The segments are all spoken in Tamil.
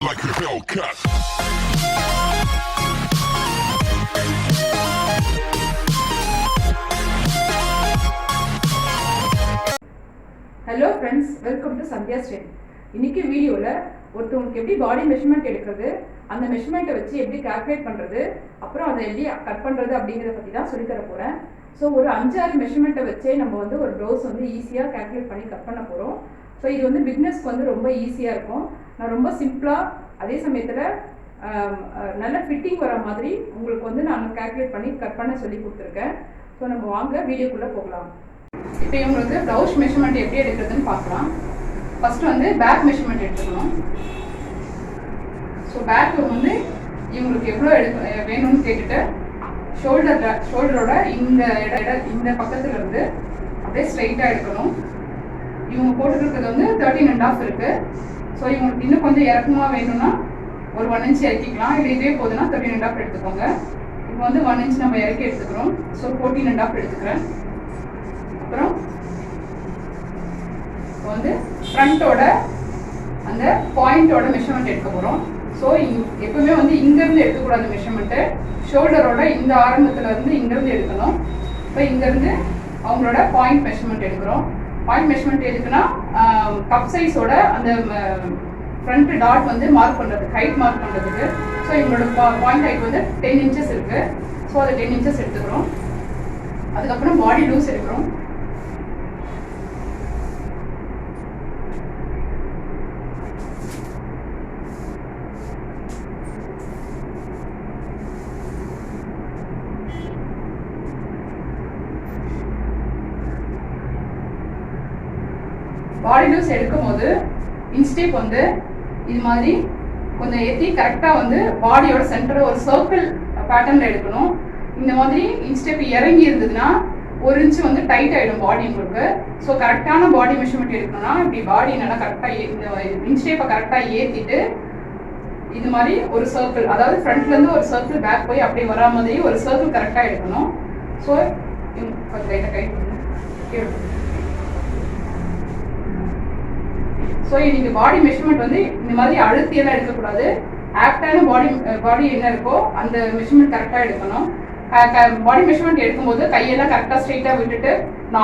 like a Hellcat. Hello friends, welcome to Sandhya stand. இன்னைக்கு வீடியோவில் ஒருத்தவங்களுக்கு எப்படி பாடி மெஷர்மெண்ட் எடுக்கிறது, அந்த மெஷர்மெண்ட்டை வச்சு எப்படி கால்குலேட் பண்ணுறது, அப்புறம் அதை எப்படி கட் பண்ணுறது அப்படிங்கிறத பற்றி தான் சொல்லித்தர போகிறேன். ஸோ ஒரு 5-6 மெஷர்மெண்ட்டை வச்சே நம்ம வந்து ஒரு ப்ளவுஸ் வந்து ஈஸியாக கால்குலேட் பண்ணி கட் பண்ண போகிறோம். ஸோ இது வந்து பிக்னஸ்க்கு வந்து ரொம்ப ஈஸியாக இருக்கும். நான் ரொம்ப சிம்பிளாக அதே சமயத்தில் நல்ல ஃபிட்டிங் வர மாதிரி உங்களுக்கு வந்து நான் கால்குலேட் பண்ணி கட் பண்ண சொல்லி கொடுத்துருக்கேன். ஸோ நம்ம வாங்க வீடியோக்குள்ளே போகலாம். இப்போ இவங்களுக்கு ப்ளவுஸ் மெஷர்மெண்ட் எப்படி எடுக்கிறதுன்னு பார்க்கலாம். ஃபர்ஸ்ட் வந்து பேக் மெஷர்மெண்ட் எடுத்துக்கணும். ஸோ பேக் வந்து இவங்களுக்கு எவ்வளோ வேணும்னு கேட்டுட்டு ஷோல்டரோட இந்த பக்கத்துல இருந்து அப்படியே ஸ்ட்ரைட்டாக எடுக்கணும். இவங்க போட்டுருக்கிறது வந்து 13.5 இருக்கு. ஸோ இவங்களுக்கு இன்னும் கொஞ்சம் இறக்கமாக வேணும்னா ஒரு 1 inch இறக்கிக்கலாம். இல்லை இதே போதுன்னா 13.5 எடுத்துக்கோங்க. இப்போ வந்து 1 inch நம்ம இறக்கி எடுத்துக்கிறோம். ஸோ 14.5 எடுத்துக்கிறேன். அப்புறம் இப்போ வந்து ஃப்ரண்ட்டோட அந்த பாயிண்டோட மெஷர்மெண்ட் எடுக்க போகிறோம். ஸோ எப்பவுமே வந்து இங்கேருந்து எடுக்கக்கூடாது மெஷர்மெண்ட்டு. ஷோல்டரோட இந்த ஆரம்பத்துலேருந்து இங்கேருந்து எடுக்கணும். இப்போ இங்கேருந்து அவங்களோட பாயிண்ட் மெஷர்மெண்ட் எடுக்கிறோம். பாயிண்ட் மெஷர்மெண்ட் எதுக்குன்னா கப் சைஸோட அந்த ஃப்ரண்ட் டாட் வந்து மார்க் பண்ணுறதுக்கு, ஹைட் மார்க் பண்ணுறதுக்கு. ஸோ இவங்களோட பாயிண்ட் ஹைட் வந்து 10 inches இருக்குது. ஸோ அதை 10 inches எடுத்துக்கிறோம். அதுக்கப்புறம் பாடி லூஸ் எடுக்கிறோம். பாடி லூஸ் எடுக்கும் போது இன்ஸ்டேப் வந்து இது மாதிரி கொஞ்சம் ஏற்றி கரெக்டாக வந்து பாடியோட சென்டரை ஒரு சர்க்கிள் பேட்டர்னில் எடுக்கணும். இந்த மாதிரி இன்ஸ்டேப் இறங்கி இருந்ததுன்னா 1 inch வந்து டைட் ஆகிடும் பாடி உங்களுக்கு. ஸோ கரெக்டான பாடி மெஷர்மெண்ட் எடுக்கணும்னா இப்படி பாடி நல்லா கரெக்டாக இந்த இன்ஸ்டேப்பை கரெக்டாக ஏற்றிட்டு இது மாதிரி ஒரு சர்க்கிள், அதாவது ஃப்ரண்ட்லேருந்து ஒரு சர்க்கிள் பேக் போய் அப்படியே வரா மாதிரி ஒரு சர்க்கிள் கரெக்டாக எடுக்கணும். ஸோ கை ஸோ நீங்கள் பாடி மெஷர்மெண்ட் வந்து இந்த மாதிரி அழுத்தியெல்லாம் எடுக்கக்கூடாது. ஆக்டான பாடி என்ன இருக்கோ அந்த மெஷர்மெண்ட் கரெக்டாக எடுக்கணும். பாடி மெஷர்மெண்ட் எடுக்கும்போது கையெல்லாம் கரெக்டாக ஸ்ட்ரெயிட்டாக விட்டுட்டு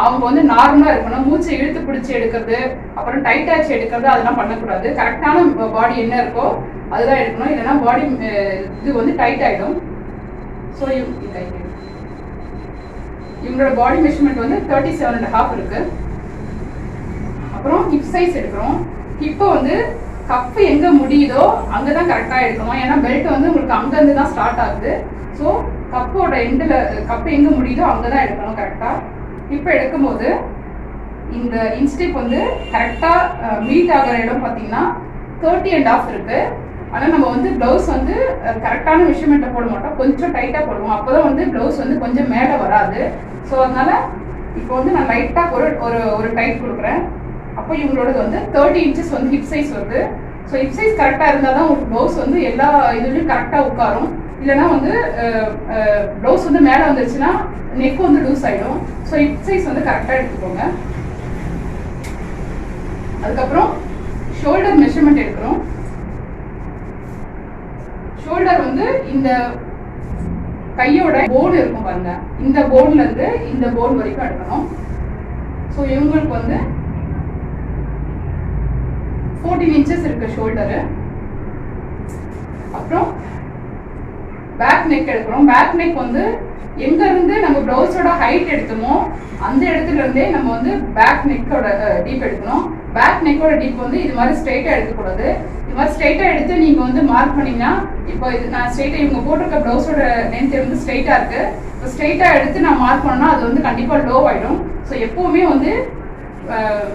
அவங்க வந்து நார்மலாக இருக்கணும். மூச்சை இழுத்து பிடிச்சி எடுக்கிறது, அப்புறம் டைட் ஆச்சு எடுக்கிறது அதெல்லாம் பண்ணக்கூடாது. கரெக்டான பாடி என்ன இருக்கோ அதுதான் எடுக்கணும். இல்லைன்னா பாடி இது வந்து டைட் ஆகிடும். ஸோ இவங்களோட பாடி மெஷர்மெண்ட் வந்து 37.5 இருக்கு. அப்புறம் ஹிப் சைஸ் எடுக்கிறோம். ஹிப்பை வந்து கப்பு எங்கே முடியுதோ அங்கே தான் கரெக்டாக எடுக்கணும். ஏன்னா பெல்ட் வந்து உங்களுக்கு அங்கேருந்து தான் ஸ்டார்ட் ஆகுது. ஸோ கப்போட எண்டில் கப்பு எங்கே முடியுதோ அங்கே தான் எடுக்கணும் கரெக்டாக. ஹிப்பை எடுக்கும்போது இந்த இன்ஸ்டெப் வந்து கரெக்டாக மீட் ஆகிற இடம் பார்த்தீங்கன்னா 30.5 இருக்குது. ஆனால் நம்ம வந்து ப்ளவுஸ் வந்து கரெக்டான மெஷர்மெண்ட்டை போட மாட்டோம், கொஞ்சம் டைட்டாக போடுவோம். அப்போ தான் வந்து ப்ளவுஸ் வந்து கொஞ்சம் மேலே வராது. ஸோ அதனால் இப்போ வந்து நான் லைட்டாக ஒரு டைட் கொடுக்குறேன். அப்போ இவங்களோடது வந்து 30 inches வந்து ஹிப் சைஸ் வருது. ஸோ ஹிப் சைஸ் கரெக்டாக இருந்தால் தான் உங்களுக்கு ப்ளவுஸ் வந்து எல்லா இதுலேயும் கரெக்டாக உட்காரும். இல்லைனா வந்து ப்ளவுஸ் வந்து மேலே வந்துருச்சுன்னா நெக் வந்து லூஸ் ஆகிடும். ஸோ ஹிப் சைஸ் வந்து கரெக்டாக எடுத்துக்கோங்க. அதுக்கப்புறம் ஷோல்டர் மெஷர்மெண்ட் எடுக்கிறோம். ஷோல்டர் வந்து இந்த கையோட போன் இருக்கும் பாருங்க, இந்த போன்லேருந்து இந்த போன் வரைக்கும் எடுக்கணும். ஸோ இவங்களுக்கு வந்து 14 inches இருக்கு ஷோல்டரு. அப்புறம் பேக் நெக் எடுக்கிறோம். பேக் நெக் வந்து எங்க இருந்து நம்ம ப்ளவுஸோட ஹைட் எடுத்தோமோ அந்த இடத்துல இருந்தே நம்ம வந்து பேக் நெக்கோட டீப் எடுக்கணும். பேக் நெக்கோட டீப் வந்து இது மாதிரி ஸ்ட்ரைட்டா எடுக்கக்கூடாது. இது மாதிரி ஸ்ட்ரைட்டா எடுத்து நீங்க வந்து மார்க் பண்ணீங்கன்னா, இப்போ இது நான் ஸ்ட்ரைட்டா இவங்க போட்டிருக்க ப்ளவுஸோட லென்த் வந்து ஸ்ட்ரைட்டா இருக்கு. இப்போ ஸ்ட்ரைட்டா எடுத்து நான் மார்க் பண்ணோம்னா அது வந்து கண்டிப்பா லோ ஆயிடும். ஸோ எப்பவுமே வந்து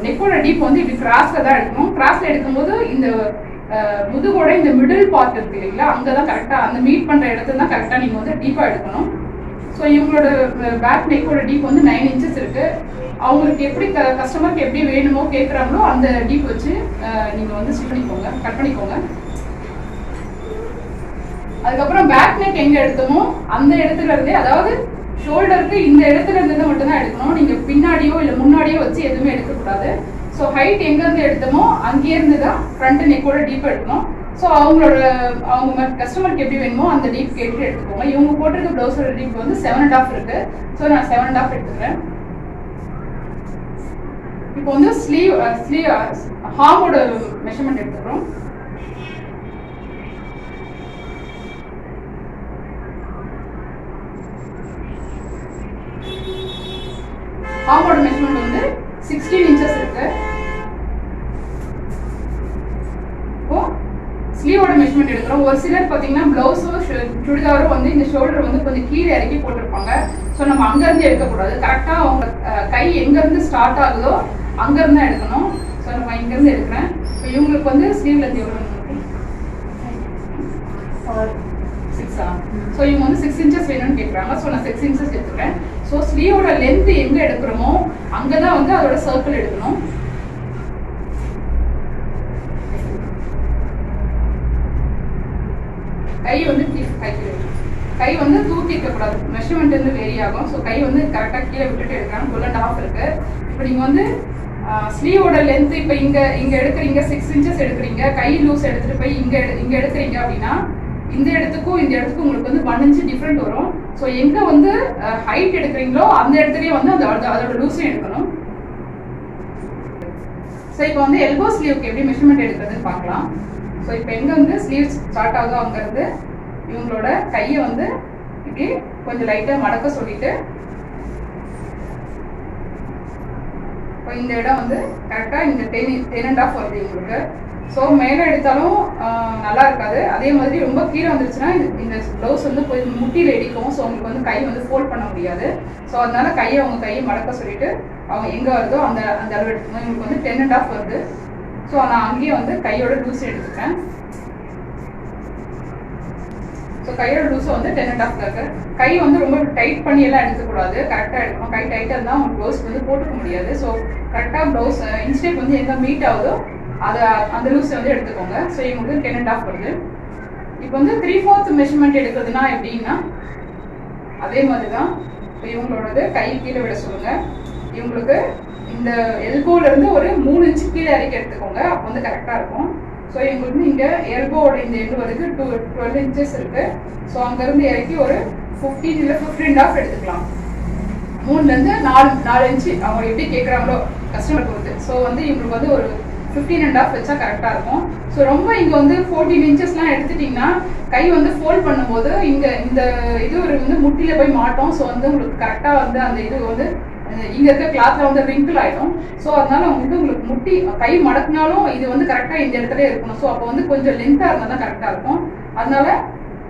நெக்கோட டீப் வந்து இப்படி கிராஸ்ல தான் எடுக்கணும். கிராஸ்ல எடுக்கும்போது இந்த முதுகோட இந்த மிடில் பார்ட் இருக்கு இல்லைங்களா, அங்கதான் கரெக்டா அந்த மீட் பண்ற இடத்துல தான் கரெக்டா நீங்க வந்து டீப்பா எடுக்கணும். ஸோ இவங்களோட பேக் நெக்கோட டீப் வந்து 9 inches இருக்கு. அவங்களுக்கு எப்படி கஸ்டமருக்கு எப்படி வேணுமோ கேட்குறாங்களோ அந்த டீப் வச்சு நீங்க வந்து ஸ்டிச் பண்ணிக்கோங்க, கட் பண்ணிக்கோங்க. அதுக்கப்புறம் பேக் நெக் எங்க எடுத்தோமோ அந்த இடத்துல இருந்தே, அதாவது ஷோல்டருக்கு இந்த இடத்துல இருந்து மட்டும்தான் எடுக்கணும். நீங்க பின்னாடியோ இல்லை முன்னாடியோ வச்சு எதுவுமே எடுக்கக்கூடாது. ஸோ ஹைட் எங்கேருந்து எடுத்தோமோ அங்கேருந்து தான் ஃப்ரண்ட் நெக்கோட டீப் எடுக்கணும். ஸோ அவங்க கஸ்டமருக்கு எப்படி வேணுமோ அந்த டீப் கேட்டு எடுத்துக்கோங்க. இவங்க போட்டிருக்க ப்ளவுஸோட டீப் வந்து 7.5 இருக்கு. ஸோ நான் 7.5 எடுத்துக்கிறேன். இப்போ வந்து ஸ்லீவ் ஹார்மோட மெஷர்மெண்ட் எடுத்துக்கிறோம். ஹார்மோட மெஷர்மெண்ட் வந்து 16 இன்ச்சஸ் இருக்கு. இப்போ ஸ்லீவோட மெஷர்மெண்ட் எடுக்கிறோம். ஒரு சிலர் பார்த்தீங்கன்னா ப்ளவுஸோ சுடிதாரோ வந்து இந்த ஷோல்டர் வந்து கொஞ்சம் கீழே இறக்கி போட்டிருப்பாங்க. ஸோ நம்ம அங்கேருந்து எடுக்கக்கூடாது. கரெக்டாக அவங்க கை எங்கேருந்து ஸ்டார்ட் ஆகுதோ அங்கேருந்து தான் எடுக்கணும். ஸோ நம்ம இங்கேருந்து எடுக்கிறேன். இப்போ இவங்களுக்கு வந்து ஸ்லீவ்லேருந்து எவ்வளோ இருக்கு? 6. ஸோ இவங்க வந்து 6 இன்ச்சஸ் வேணும்னு கேட்குறாங்க. ஸோ நான் 6 இன்ச்சஸ் எடுத்துக்கிறேன். ஸோ ஸ்லீவோட லென்த் எங்கே எடுக்கிறோமோ அங்கே தான் வந்து அதோட சர்க்கிள் எடுக்கணும். கை வந்து தூக்கி இருக்கக்கூடாது. மெஷர்மெண்ட் வந்து வேரி ஆகும். ஸோ கை வந்து கரெக்டாக கீழே விட்டுட்டு எடுக்கிறாங்க. 12.5 இருக்கு. இப்போ நீங்கள் வந்து ஸ்லீவோட லென்த் இப்போ இங்கே எடுக்கிறீங்க 6 இன்ச்சஸ் எடுக்கிறீங்க. கை லூஸ் எடுத்துகிட்டு போய் இங்கே எடுக்கிறீங்க அப்படின்னா இந்த இடத்துக்கும் இந்த இடத்துக்கும் உங்களுக்கு வந்து 1 இன்ச் டிஃப்ரெண்ட் வரும். ஸோ எங்கே வந்து ஹைட் எடுக்கிறீங்களோ அந்த இடத்துலயே வந்து அதோட லூஸும் எடுக்கணும். ஸோ இப்போ வந்து எல்போ ஸ்லீவுக்கு எப்படி மெஷர்மெண்ட் எடுக்கிறதுன்னு பார்க்கலாம். ஸோ இப்போ எங்கே வந்து ஸ்லீவ் ஸ்டார்ட் ஆகுதோ அங்கேருந்து இவங்களோட கையை வந்து இப்படி கொஞ்சம் லைட்டாக மடக்க சொல்லிட்டு இப்போ இந்த இடம் வந்து கரெக்டாக இந்த 10.5 வருது இவங்களுக்கு. ஸோ மேலே எடுத்தாலும் நல்லா இருக்காது. அதே மாதிரி ரொம்ப கீழே வந்துருச்சுன்னா இந்த ப்ளவுஸ் வந்து கொஞ்சம் முட்டியில் இடிக்கும். ஸோ அவங்களுக்கு வந்து கை வந்து ஃபோல்ட் பண்ண முடியாது. ஸோ அதனால அவங்க கையை மடக்க சொல்லிட்டு அவங்க எங்கே வருதோ அந்த அளவு எடுத்துக்கணும். இவங்களுக்கு வந்து 10.5 வருது. ஸோ நான் அங்கேயே வந்து கையோட லூஸ் எடுத்துக்கிறேன். ஸோ கையோட லூஸை வந்து 10.5 இருக்கு. கை வந்து ரொம்ப டைட் பண்ணி எல்லாம் எடுக்கக்கூடாது. கரெக்டாக எடுக்கணும். கை டைட்டாக இருந்தால் அவங்க ப்ளவுஸ் வந்து போட்டுக்க முடியாது. ஸோ கரெக்டாக ப்ளவுஸ் இன்ஸ்டேப் வந்து எங்கே மீட் ஆகுதோ அந்த லூஸை வந்து எடுத்துக்கோங்க. ஸோ இவங்களுக்கு 10.5 வருது. இப்போ வந்து 3/4 மெஷர்மெண்ட் எடுக்கிறதுனா எப்படின்னா அதே மாதிரி தான். இப்போ இவங்களோடது கை கீழே விட சொல்லுங்கள். இவங்களுக்கு இந்த எல்போலேருந்து ஒரு 3 இன்ச்சு கீழே இறக்கி எடுத்துக்கோங்க. அப்போ வந்து கரெக்டாக இருக்கும். ஸோ எங்களுக்கு வந்து இங்கே எல்போவோட இந்த எண்டு வரைக்கும் 12 இன்ச்சஸ் இருக்குது. ஸோ அங்கேருந்து இறக்கி ஒரு 15 இல்லை 15.5 எடுத்துக்கலாம். 3லேருந்து 4 இன்ச்சு அவங்க எப்படி கேட்குறாங்களோ கஸ்டமர் பொறுத்து. ஸோ வந்து இவங்களுக்கு வந்து ஒரு 15.5 வச்சா கரெக்டாக இருக்கும். ஸோ ரொம்ப இங்கே வந்து 14 இன்ச்சஸ்லாம் எடுத்துட்டிங்கன்னா கை வந்து ஃபோல்ட் பண்ணும்போது இந்த இது ஒரு வந்து முட்டியில் போய் மாட்டோம். ஸோ வந்து உங்களுக்கு கரெக்டாக வந்து அந்த இது வந்து இங்கே இருக்க கிளாத்தில் வந்து ரிங்கிள் ஆகிடும். ஸோ அதனால வந்து உங்களுக்கு முட்டி கை மடக்கினாலும் இது வந்து கரெக்டாக இந்த இடத்துல இருக்கணும். ஸோ அப்போ வந்து கொஞ்சம் லென்த்தாக இருந்தால் தான் கரெக்டாக இருக்கும். அதனால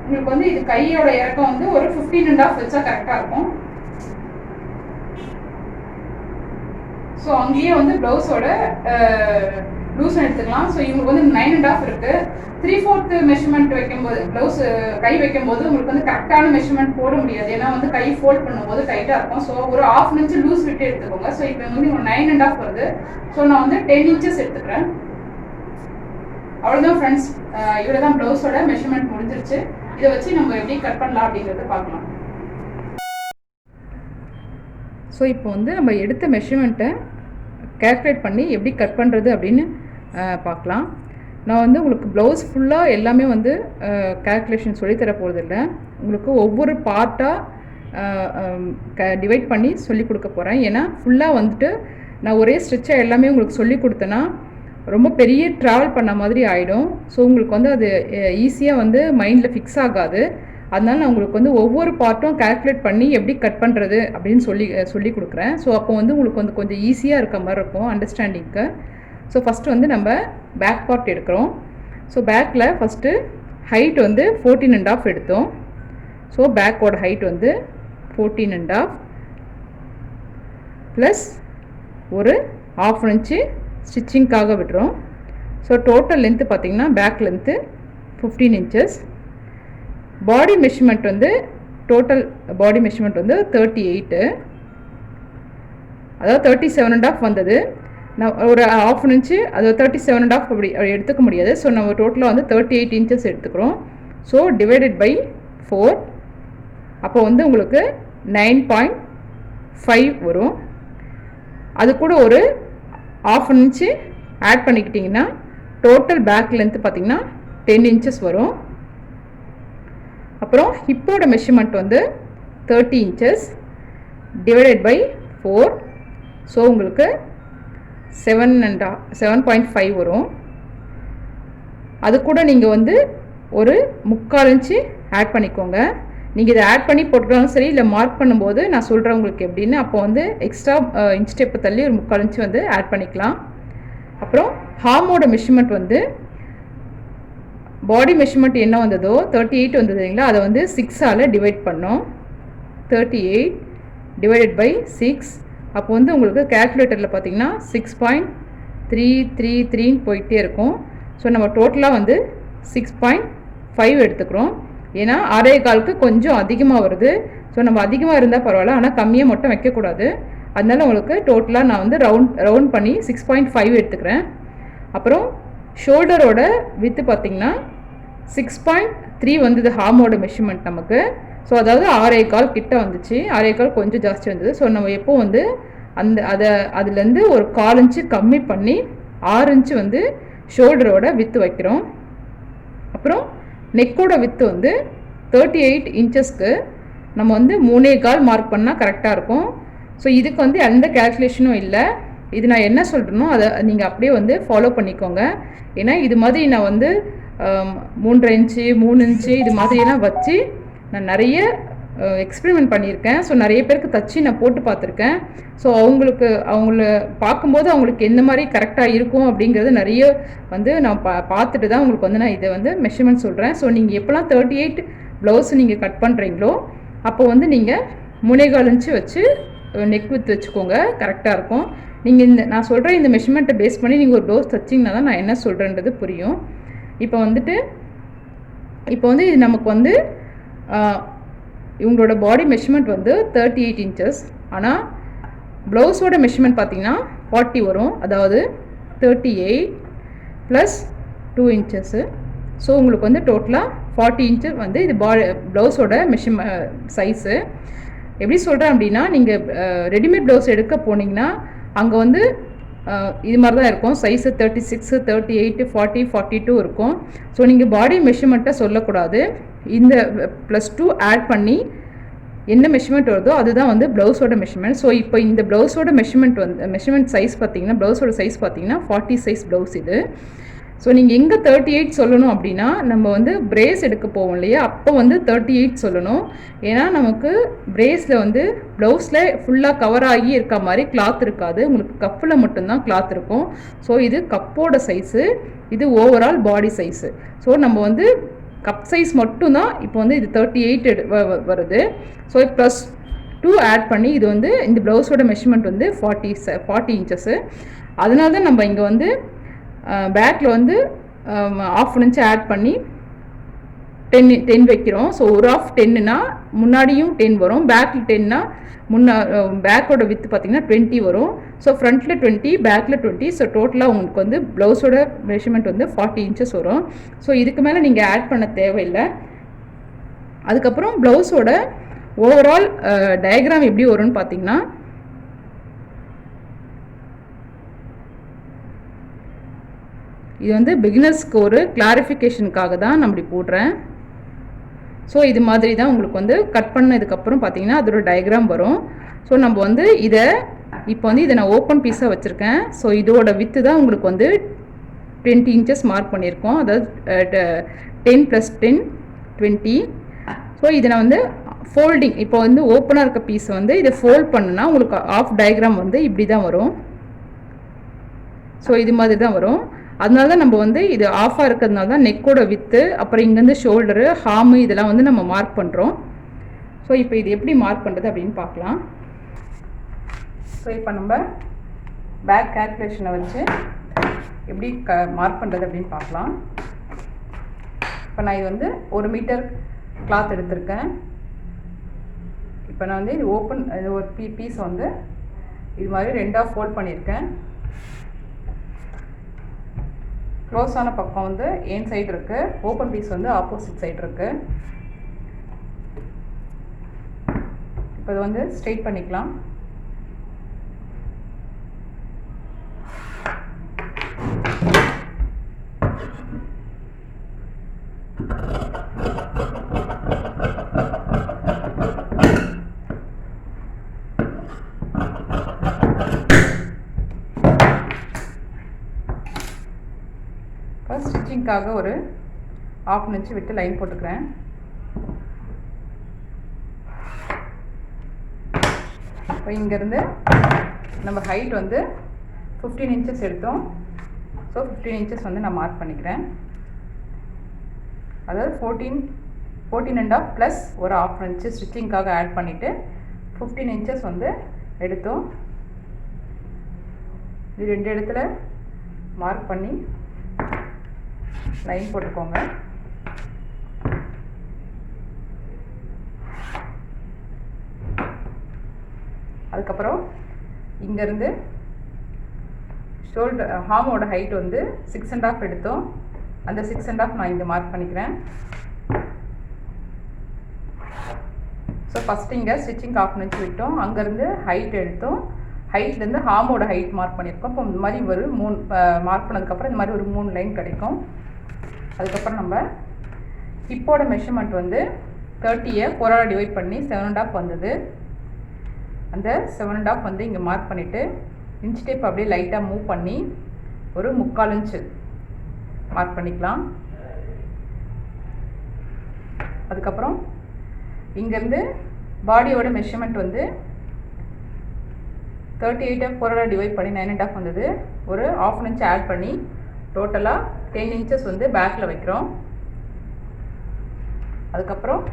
உங்களுக்கு வந்து இது கையோட இறக்கம் வந்து ஒரு 15.5 வச்சா கரெக்டாக இருக்கும். ஸோ அங்கேயே வந்து ப்ளவுஸோட லூஸ் எடுத்துக்கலாம். ஸோ இவங்களுக்கு வந்து 9.5 இருக்குது. 3/4 மெஷர்மெண்ட் வைக்கும்போது ப்ளவுஸ் கை வைக்கும்போது உங்களுக்கு வந்து கரெக்டான மெஷர்மெண்ட் போட முடியாது. ஏன்னா வந்து கை ஃபோல்ட் பண்ணும்போது டைட்டாக இருக்கும். ஸோ ஒரு 1/2 இன்ச்சு லூஸ் விட்டு எடுத்துக்கோங்க. ஸோ இப்போ வந்து 9.5 வருது. ஸோ நான் வந்து 10 இன்ச்சஸ் எடுத்துக்கிறேன். அவ்வளோதான் ஃப்ரெண்ட்ஸ். இவ்வளோ தான் ப்ளவுஸோட மெஷர்மெண்ட் முடிஞ்சிருச்சு. இதை வச்சு நம்ம எப்படி கட் பண்ணலாம் அப்படிங்கிறத பார்க்கலாம். ஸோ இப்போ வந்து நம்ம எடுத்த மெஷர்மெண்ட்டை கேல்குலேட் பண்ணி எப்படி கட் பண்ணுறது அப்படின்னு பார்க்கலாம். நான் வந்து உங்களுக்கு ப்ளவுஸ் ஃபுல்லாக எல்லாமே வந்து கேல்குலேஷன் சொல்லித்தர போகிறதில்ல. உங்களுக்கு ஒவ்வொரு பார்ட்டாக டிவைட் பண்ணி சொல்லி கொடுக்க போகிறேன். ஏன்னா ஃபுல்லாக வந்துட்டு நான் ஒரே ஸ்ட்ரிச்சாக எல்லாமே உங்களுக்கு சொல்லி கொடுத்தேன்னா ரொம்ப பெரிய ட்ராவல் பண்ண மாதிரி ஆகிடும். ஸோ உங்களுக்கு வந்து அது ஈஸியாக வந்து மைண்டில் ஃபிக்ஸ் ஆகாது. அதனால் நான் உங்களுக்கு வந்து ஒவ்வொரு பார்ட்டும் கேல்குலேட் பண்ணி எப்படி கட் பண்ணுறது அப்படின்னு சொல்லி கொடுக்குறேன். ஸோ அப்போ வந்து உங்களுக்கு வந்து கொஞ்சம் ஈஸியாக இருக்க மாதிரி இருக்கும் அண்டர்ஸ்டாண்டிங்க்கு. ஸோ ஃபஸ்ட்டு வந்து நம்ம பேக் பார்ட் எடுக்கிறோம். ஸோ பேக்கில் ஃபஸ்ட்டு ஹைட் வந்து 14.5 எடுத்தோம். ஸோ பேக்கோட ஹைட் வந்து 14.5 ப்ளஸ் ஒரு 1/2 இன்ச்சு ஸ்டிச்சிங்காக விடுறோம். ஸோ டோட்டல் லென்த்து பார்த்திங்கன்னா back length 15 inches. Body measurement வந்து டோட்டல் பாடி மெஷர்மெண்ட் வந்து 38, அதாவது 37.5 வந்தது. நான் ஒரு 1/2 இன்ச்சு அதாவது 37.5 அப்படி எடுத்துக்க முடியாது. ஸோ நம்ம டோட்டலாக வந்து 38 இன்ச்சஸ் எடுத்துக்கிறோம். ஸோ டிவைடட் பை 4, அப்போ வந்து உங்களுக்கு 9.5 வரும். அது கூட ஒரு 1/2 இன்ச்சு ஆட் பண்ணிக்கிட்டிங்கன்னா டோட்டல் பேக் லென்த்து பார்த்திங்கன்னா 10 inches வரும். அப்புறம் ஹிப்போட மெஷர்மெண்ட் வந்து 30 inches divided by 4. ஸோ உங்களுக்கு 7.5 வரும். அது கூட நீங்கள் வந்து ஒரு 3/4 இன்ச்சு ஆட் பண்ணிக்கோங்க. நீங்கள் இதை ஆட் பண்ணி போட்டுட்டாலும் சரி, இல்லை மார்க் பண்ணும்போது நான் சொல்கிறேன் உங்களுக்கு எப்படின்னு. அப்போ வந்து எக்ஸ்ட்ரா இன்ச் ஸ்டெப்பு தள்ளி ஒரு 3/4 இன்ச்சு வந்து ஆட் பண்ணிக்கலாம். அப்புறம் ஹார்மோட மெஷர்மெண்ட் வந்து பாடி மெஷர்மெண்ட் என்ன வந்ததோ 38 வந்தது இல்லைங்களா, அதை வந்து 6ஆல் டிவைட் பண்ணோம். 38 டிவைடட் பை 6. அப்போ வந்து உங்களுக்கு கேல்குலேட்டரில் பார்த்தீங்கன்னா 6.333 போயிட்டே இருக்கும். ஸோ நம்ம டோட்டலாக வந்து 6.5 எடுத்துக்கிறோம். ஏன்னா 6.25க்கு கொஞ்சம் அதிகமாக வருது. ஸோ நம்ம அதிகமாக இருந்தால் பரவாயில்ல, ஆனால் கம்மியாக மட்டும் வைக்கக்கூடாது. அதனால உங்களுக்கு டோட்டலாக நான் வந்து ரவுண்ட் பண்ணி 6.5 எடுத்துக்கிறேன். அப்புறம் ஷோல்டரோட வித்து பார்த்திங்கன்னா 6.3 வந்தது ஹார்மோட மெஷர்மெண்ட் நமக்கு. ஸோ அதாவது 6.25 கிட்ட வந்துச்சு. 6.25 கொஞ்சம் ஜாஸ்தி வந்தது. ஸோ நம்ம எப்போ வந்து அதுலேருந்து ஒரு 1/4 இன்ச்சு கம்மி பண்ணி 6 இன்ச்சு வந்து ஷோல்டரோட வித்து வைக்கிறோம். அப்புறம் நெக்கோட வித்து வந்து 38 இன்ச்சஸ்க்கு நம்ம வந்து 3.25 மார்க் பண்ணால் கரெக்டாக இருக்கும். ஸோ இதுக்கு வந்து எந்த கேல்குலேஷனும் இல்லை. இது நான் என்ன சொல்கிறேனோ அதை நீங்கள் அப்படியே வந்து ஃபாலோ பண்ணிக்கோங்க. ஏன்னா இது மாதிரி நான் வந்து 3.5 இன்ச்சு 3 இன்ச்சு இது மாதிரியெல்லாம் வச்சு நான் நிறைய எக்ஸ்பெரிமெண்ட் பண்ணியிருக்கேன். ஸோ நிறைய பேருக்கு தச்சு நான் போட்டு பார்த்துருக்கேன். ஸோ அவங்கள பார்க்கும்போது அவங்களுக்கு எந்த மாதிரி கரெக்டாக இருக்கும் அப்படிங்கிறது நிறைய வந்து நான் பார்த்துட்டு தான் உங்களுக்கு வந்து நான் இதை வந்து மெஷர்மெண்ட் சொல்கிறேன். ஸோ நீங்கள் எப்போலாம் 38 ப்ளவுஸ் நீங்கள் கட் பண்ணுறீங்களோ அப்போ வந்து நீங்கள் 3.25 இன்ச்சு வச்சு நெக் வித் வச்சுக்கோங்க, கரெக்டாக இருக்கும். நீங்கள் நான் சொல்கிற இந்த மெஷர்மெண்ட்டை பேஸ் பண்ணி நீங்கள் ஒரு ப்ளவுஸ் தச்சிங்கன்னா தான் நான் என்ன சொல்கிறேன்றது புரியும். இப்போ வந்து இது நமக்கு வந்து இவங்களோட பாடி மெஷர்மெண்ட் வந்து 38 இன்ச்சஸ். ஆனால் ப்ளவுஸோட மெஷர்மெண்ட் பார்த்தீங்கன்னா 40 வரும். அதாவது 38 ப்ளஸ் 2 இன்ச்சஸ்ஸு. ஸோ உங்களுக்கு வந்து டோட்டலாக 40 இன்ச்சு வந்து இது ப்ளவுஸோட சைஸு. எப்படி சொல்கிறேன் அப்படின்னா, நீங்கள் ரெடிமேட் ப்ளவுஸ் எடுக்க போனீங்கன்னா அங்கே வந்து இது மாதிரி தான் இருக்கும். சைஸு 36, 38, 40, 42 இருக்கும். ஸோ நீங்கள் பாடி மெஷர்மெண்ட்டை சொல்லக்கூடாது. இந்த +2 ஆட் பண்ணி என்ன மெஷர்மெண்ட் வருதோ அதுதான் வந்து ப்ளவுஸோட மெஷர்மெண்ட். ஸோ இப்போ இந்த ப்ளவுஸோட மெஷர்மெண்ட் சைஸ் பார்த்தீங்கன்னா, ப்ளவுஸோட சைஸ் பார்த்தீங்கன்னா 40 சைஸ் ப்ளவுஸ் இது. ஸோ நீங்கள் எங்கே 38 சொல்லணும் அப்படின்னா, நம்ம வந்து பிரேஸ் எடுக்க போவோம் இல்லையா, அப்போ வந்து 38 சொல்லணும். ஏன்னா நமக்கு பிரேஸில் வந்து ப்ளவுஸில் ஃபுல்லாக கவர் ஆகி இருக்க மாதிரி கிளாத் இருக்காது, உங்களுக்கு கப்பில் மட்டும்தான் கிளாத் இருக்கும். ஸோ இது கப்போட சைஸு, இது ஓவரால் பாடி சைஸு. ஸோ நம்ம வந்து கப் சைஸ் மட்டும்தான் இப்போ வந்து இது 38 வருது. ஸோ +2 ஆட் பண்ணி இது வந்து இந்த ப்ளவுஸோட மெஷர்மெண்ட் வந்து 40 இன்ச்சஸ்ஸு. அதனால தான் நம்ம இங்கே வந்து பேக்கில் வந்து 1/2 இன்ச்சு ஆட் பண்ணி 10 வைக்கிறோம். ஸோ ஒரு ஆஃப் 10னா முன்னாடியும் 10 வரும், பேக்கில் 10னா பேக்கோட வித்து பார்த்திங்கன்னா 20 வரும். ஸோ ஃப்ரண்ட்டில் 20, பேக்கில் 20. ஸோ டோட்டலாக உங்களுக்கு வந்து ப்ளவுஸோட மெஷர்மெண்ட் வந்து 40 இன்ச்சஸ் வரும். ஸோ இதுக்கு மேலே நீங்கள் ஆட் பண்ண தேவையில்லை. அதுக்கப்புறம் ப்ளவுஸோட ஓவரால் டயக்ராம் எப்படி வரும்னு பார்த்தீங்கன்னா, இது வந்து பிகினர்ஸ்க்கு ஒரு கிளாரிஃபிகேஷனுக்காக தான் நான் இப்படி போடுறேன். ஸோ இது மாதிரி தான் உங்களுக்கு வந்து கட் பண்ணதுக்கப்புறம் பார்த்தீங்கன்னா அதோட டயக்ராம் வரும். ஸோ நம்ம வந்து இப்போ வந்து இதை நான் ஓப்பன் பீஸாக வச்சுருக்கேன். ஸோ இதோட வித்து தான் உங்களுக்கு வந்து 20 இன்ச்சஸ் மார்க் பண்ணியிருக்கோம். அதாவது 10 + 10 20. ஸோ இதை நான் வந்து ஃபோல்டிங், இப்போ வந்து ஓப்பனாக இருக்க பீஸை வந்து இதை ஃபோல்ட் பண்ணுனா உங்களுக்கு ஆஃப் டயக்ராம் வந்து இப்படி தான் வரும். ஸோ இது மாதிரி தான் வரும். அதனால தான் நம்ம வந்து இது ஆஃபாக இருக்கிறதுனால தான் நெக்கோட வித்து, அப்புறம் இங்கேருந்து ஷோல்டரு, ஹார்மு இதெல்லாம் வந்து நம்ம மார்க் பண்ணுறோம். ஸோ இப்போ இது எப்படி மார்க் பண்ணுறது அப்படின்னு பார்க்கலாம். ஸோ இப்போ நம்ம பேக் கேல்குலேஷனை வச்சு எப்படி மார்க் பண்ணுறது அப்படின்னு பார்க்கலாம். இப்போ நான் இது வந்து 1 மீட்டர் கிளாத் எடுத்திருக்கேன். இப்போ நான் வந்து இது ஒரு பீஸ் வந்து இது மாதிரி 2ஆக ஃபோல்ட் பண்ணியிருக்கேன். க்ளோஸான பக்கம் வந்து என் சைடு இருக்குது, ஓப்பன் பீஸ் வந்து ஆப்போசிட் சைடு இருக்குது. இப்போ இது வந்து ஸ்ட்ரெயிட் பண்ணிக்கலாம். ஸ்டிச்சிங்காக ஒரு 1/2 இன்ச் விட்டு லைன் போட்டுக்கிறேன். இப்போ இங்கேருந்து நம்ம ஹைட் வந்து 15 இன்ச்சஸ் எடுத்தோம். ஸோ 15 இன்ச்சஸ் வந்து நான் மார்க் பண்ணிக்கிறேன். அதாவது 14.5 ப்ளஸ் ஒரு 1/2 இன்ச்சு ஸ்டிச்சிங்காக ஆட் பண்ணிவிட்டு 15 இன்ச்சஸ் வந்து எடுத்தோம். இது 2 இடத்துல மார்க் பண்ணி லைன் போட்டுக்கோங்க. அதுக்கப்புறம் இங்கேருந்து ஷோல்டர் ஹார்மோட ஹைட் வந்து 6.5 எடுத்தோம். அந்த 6.5 நான் இங்கே மார்க் பண்ணிக்கிறேன். ஸோ ஃபஸ்ட்டு இங்கே ஸ்டிச்சிங் 1/2 இன்ச் விட்டோம். அங்கேருந்து ஹைட் எடுத்தோம். ஹைட்லேருந்து ஹார்மோட ஹைட் மார்க் பண்ணியிருக்கோம். இப்போ இந்த மாதிரி ஒரு 3 மார்க் பண்ணதுக்கப்புறம் இந்த மாதிரி ஒரு 3 லைன் கிடைக்கும். அதுக்கப்புறம் நம்ம ஹிப்போட மெஷர்மெண்ட் வந்து 30யை 4ஆல் டிவைட் பண்ணி 7.5 வந்தது. அந்த 7.5 வந்து இங்கே மார்க் பண்ணிவிட்டு இன்ச் டேப் அப்படியே லைட்டாக மூவ் பண்ணி ஒரு 3/4 இன்ச்சு மார்க் பண்ணிக்கலாம். அதுக்கப்புறம் இங்கேருந்து பாடியோட மெஷர்மெண்ட் வந்து 38 4ஆல் டிவைட் பண்ணி 9.5 வந்தது. ஒரு 1/2 இன்ச் ஆட் பண்ணி டோட்டலாக 10 இன்ச்சஸ் வந்து பேக்கில் வைக்கிறோம். அதுக்கப்புறம்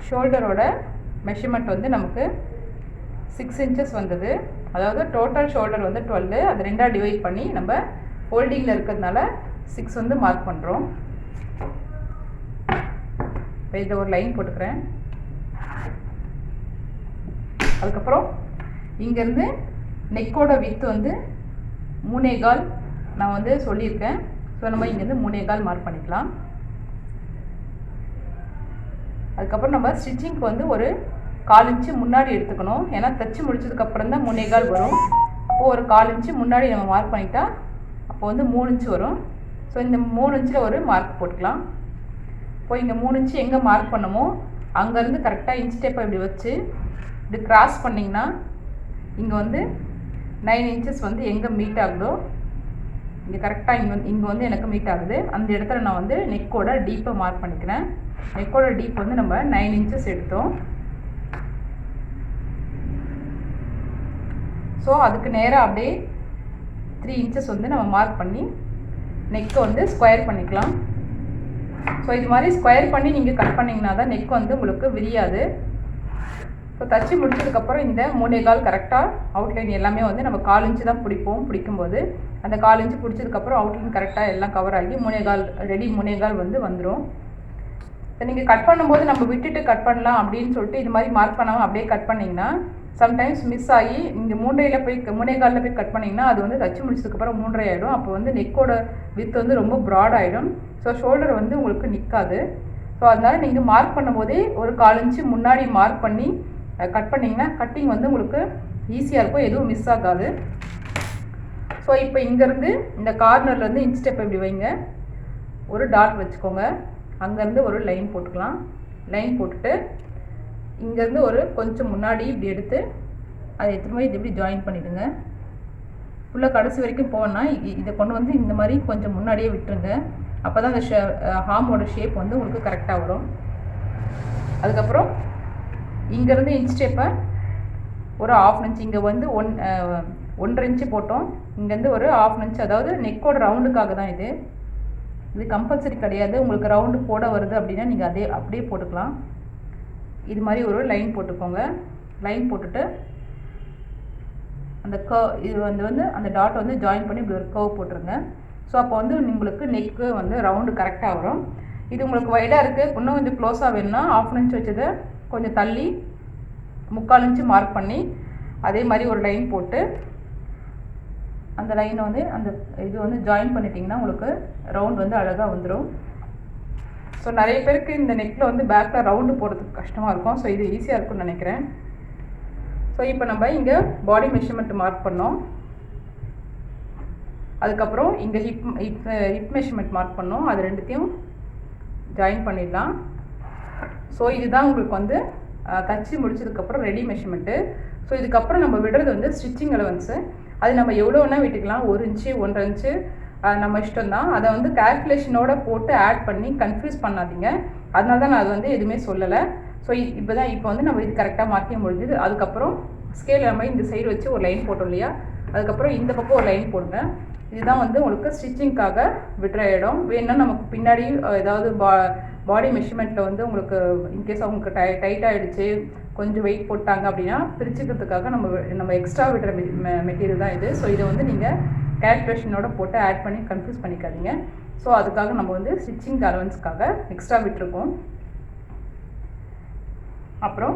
ஷோல்டரோட மெஷர்மெண்ட் வந்து நமக்கு 6 இன்ச்சஸ் வந்தது. அதாவது டோட்டல் ஷோல்டர் வந்து 12, அது 2ஆல் டிவைட் பண்ணி நம்ம ஃபோல்டிங்கில் இருக்கிறதுனால 6 வந்து மார்க் பண்ணுறோம். இப்போ இதில் ஒரு லைன் போட்டுக்கிறேன். அதுக்கப்புறம் இங்கேருந்து நெக்கோட வித்து வந்து 3.25 நான் வந்து சொல்லியிருக்கேன். ஸோ நம்ம இங்கேருந்து 3.25 மார்க் பண்ணிக்கலாம். அதுக்கப்புறம் நம்ம ஸ்டிச்சிங்க்கு வந்து ஒரு 1/4 இன்ச்சு முன்னாடி எடுத்துக்கணும். ஏன்னா தைச்சி முடிச்சதுக்கப்புறம் தான் 3.25 வரும். அப்போது ஒரு 1/4 இன்ச்சு முன்னாடி நம்ம மார்க் பண்ணிட்டா அப்போ வந்து 3 இன்ச்சு வரும். ஸோ இந்த 3 இன்ச்சில் ஒரு மார்க் போட்டுக்கலாம். இப்போ இங்கே 3 இன்ச்சு எங்கே மார்க் பண்ணமோ அங்கேருந்து கரெக்டாக இன்ச் டேப்பை இப்படி வச்சு இப்படி கிராஸ் பண்ணிங்கன்னா இங்கே வந்து 9 இன்ச்சஸ் வந்து எங்கே மீட் ஆகுதோ இங்கே கரெக்டாக இங்கே வந்து எனக்கு மீட் ஆகுது. அந்த இடத்துல நான் வந்து நெக்கோட டீப்பை மார்க் பண்ணிக்கிறேன். நெக்கோட டீப் வந்து நம்ம 9 இன்ச்சஸ் எடுத்தோம். ஸோ அதுக்கு நேராக அப்படியே 3 இன்ச்சஸ் வந்து நம்ம மார்க் பண்ணி நெக்கை வந்து ஸ்கொயர் பண்ணிக்கலாம். ஸோ இது மாதிரி ஸ்கொயர் பண்ணி நீங்கள் கட் பண்ணிங்கன்னா தான் நெக் வந்து உங்களுக்கு விரியாது. ஸோ தச்சு முடிச்சதுக்கப்புறம் இந்த 3.25 கரெக்டாக அவுட்லைன் எல்லாமே வந்து நம்ம 1/4 இன்ச்சு தான் பிடிக்கும்போது அந்த 1/4 இன்ச்சு பிடிச்சதுக்கப்புறம் அவுட்லைன் கரெக்டாக எல்லாம் கவர் ஆகி 3.25 ரெடி 3.25 வந்து வந்துடும். ஸோ நீங்கள் கட் பண்ணும்போது நம்ம விட்டுட்டு கட் பண்ணலாம் அப்படின்னு சொல்லிட்டு இது மாதிரி மார்க் பண்ணாமல் அப்படியே கட் பண்ணிங்கன்னா சம்டைம்ஸ் மிஸ் ஆகி நீங்கள் 3.25 போய் கட் பண்ணிங்கன்னா அது வந்து தச்சு முடிச்சதுக்கப்புறம் 3.5 ஆகிடும். அப்போ வந்து நெக்கோட வித் வந்து ரொம்ப ப்ராட் ஆகிடும். ஸோ ஷோல்டர் வந்து உங்களுக்கு நிற்காது. ஸோ அதனால் நீங்கள் மார்க் பண்ணும்போதே ஒரு 1/4 இன்ச்சு முன்னாடி மார்க் பண்ணி கட் பண்ணிங்கன்னா கட்டிங் வந்து உங்களுக்கு ஈஸியாக இருக்கும், எதுவும் மிஸ் ஆகாது. ஸோ இப்போ இங்கேருந்து இந்த கார்னர்லேருந்து இன்ச் ஸ்டெப் இப்படி வைங்க, ஒரு டாட் வச்சுக்கோங்க. அங்கேருந்து ஒரு லைன் போட்டுக்கலாம். லைன் போட்டுட்டு இங்கேருந்து ஒரு கொஞ்சம் முன்னாடி இப்படி எடுத்து அதை எடுத்துகிட்டு போய் இது இப்படி ஜாயின் பண்ணிவிடுங்க. ஃபுல்லாக கடைசி வரைக்கும் போனால் இதை கொண்டு வந்து இந்த மாதிரி கொஞ்சம் முன்னாடியே விட்டுருங்க. அப்போ தான் அந்த ஹார்மோட ஷேப் வந்து உங்களுக்கு கரெக்டாக வரும். அதுக்கப்புறம் இங்கேருந்து இன்ச் ஸ்டெப்பை ஒரு 1/2 இன்ச் இங்கே வந்து 1.5 இன்ச்சு போட்டோம். இங்கேருந்து ஒரு 1/2 இன்ச், அதாவது நெக்கோட ரவுண்டுக்காக தான் இது கம்பல்சரி கிடையாது. உங்களுக்கு ரவுண்டு போட வருது அப்படின்னா நீங்கள் அப்படியே போட்டுக்கலாம். இது மாதிரி ஒரு லைன் போட்டுக்கோங்க. லைன் போட்டுட்டு அந்த இது வந்து அந்த டாட் வந்து ஜாயின் பண்ணி இப்படி ஒரு கர்வ் போட்டுருங்க. ஸோ அப்போ வந்து உங்களுக்கு நெக்கு வந்து ரவுண்டு கரெக்டாக வரும். இது உங்களுக்கு வைடாக இருக்குது, இன்னும் கொஞ்சம் க்ளோஸாக வேணும்னா 1/2 இன்ச் வச்சதை கொஞ்சம் தள்ளி 3/4 இன்ச்சு மார்க் பண்ணி அதே மாதிரி ஒரு லைன் போட்டு அந்த லைனை வந்து அந்த இது வந்து ஜாயின் பண்ணிட்டிங்கன்னா உங்களுக்கு ரவுண்ட் வந்து அழகாக வந்துடும். ஸோ நிறைய பேருக்கு இந்த நெக்கில் வந்து பேக்கில் ரவுண்டு போடுறதுக்கு கஷ்டமாக இருக்கும். ஸோ இது ஈஸியாக இருக்கும்னு நினைக்கிறேன். ஸோ இப்போ நம்ம இங்கே பாடி மெஷர்மெண்ட் மார்க் பண்ணோம். அதுக்கப்புறம் இங்கே ஹிப் மெஷர்மெண்ட் மார்க் பண்ணோம். அது ரெண்டுத்தையும் ஜாயின் பண்ணிடலாம். ஸோ இதுதான் உங்களுக்கு வந்து தச்சு முடிச்சதுக்கப்புறம் ரெடி மெஷர்மெண்ட்டு. ஸோ இதுக்கப்புறம் நம்ம விடுறது வந்து ஸ்டிச்சிங் அலவன்ஸு. அது நம்ம எவ்வளோ வேணால் விட்டுக்கலாம், 1 இன்ச்சு 1.5 இன்ச்சு நம்ம இஷ்டம்தான். அதை வந்து கால்குலேஷனோட போட்டு ஆட் பண்ணி கன்ஃபியூஸ் பண்ணாதீங்க. அதனால தான் நான் அது வந்து எதுவுமே சொல்லலை. ஸோ இப்போ வந்து நம்ம இது கரெக்டாக மார்க்கிங் முடிஞ்சுது. அதுக்கப்புறம் ஸ்கேல் நம்ம இந்த சைடு வச்சு ஒரு லைன் போட்டோம் இல்லையா, அதுக்கப்புறம் இந்த பக்கம் ஒரு லைன் போட்டேன். இதுதான் வந்து உங்களுக்கு ஸ்டிச்சிங்க்காக விடுற இடம். வேணும்னா நமக்கு பின்னாடி ஏதாவது பாடி மெஷர்மெண்ட்டில் வந்து உங்களுக்கு இன்கேஸ் அவங்களுக்கு டைட் ஆகிடுச்சு, கொஞ்சம் வெயிட் போட்டாங்க அப்படின்னா பிரிச்சுக்கிறதுக்காக நம்ம எக்ஸ்ட்ரா விடுற மெட்டீரியல் தான் இது. ஸோ இதை வந்து நீங்கள் கேல்குலேஷனோட போட்டு ஆட் பண்ணி கன்ஃபியூஸ் பண்ணிக்காதீங்க. ஸோ அதுக்காக நம்ம வந்து ஸ்டிச்சிங் அலவன்ஸ்க்காக எக்ஸ்ட்ரா விட்டுருக்கோம். அப்புறம்